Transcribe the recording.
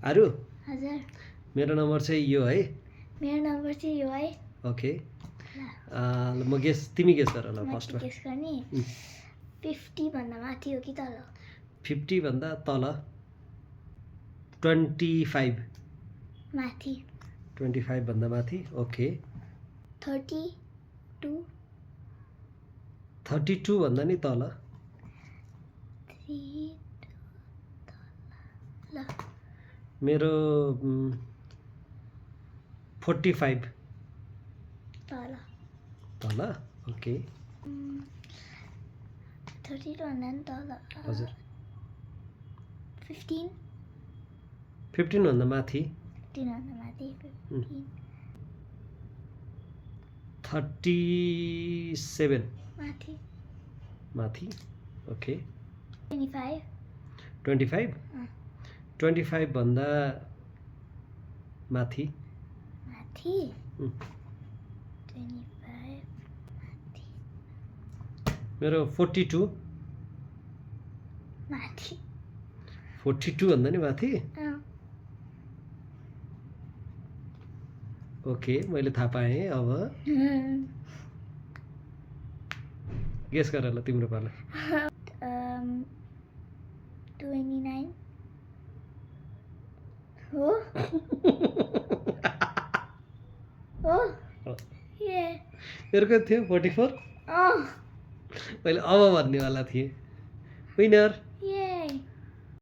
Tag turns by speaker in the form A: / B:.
A: आरु
B: हजुर
A: मेरो नम्बर चाहिँ यो है
B: मेरो नम्बर चाहिँ यो है
A: ओके म तिमी गेस गर ल फर्स्टमा
B: गेस गर्ने 50 भन्दा माथि हो कि तल
A: 50 भन्दा तल 25
B: माथि
A: 25 भन्दा माथि ओके 32 भन्दा नि तल
B: 32 ल
A: मेरो 45
B: तल
A: तल ओके
B: 32 भन्दा नि तल
A: हजुर
B: 15
A: भन्दा माथि
B: 15 भन्दा माथि
A: 37
B: माथि
A: माथि ओके
B: 25
A: 25 भन्दा माथि
B: माथि 25 माथि
A: मेरो 42
B: माथि
A: 42 भन्दा नि माथि ओके मैले थाहा पाएँ अब गेस गर ल तिम्रो पाला
B: 29 हो हो ए
A: मेरो कति थियो 44 मैले अब भन्नेवाला थिएँ विनर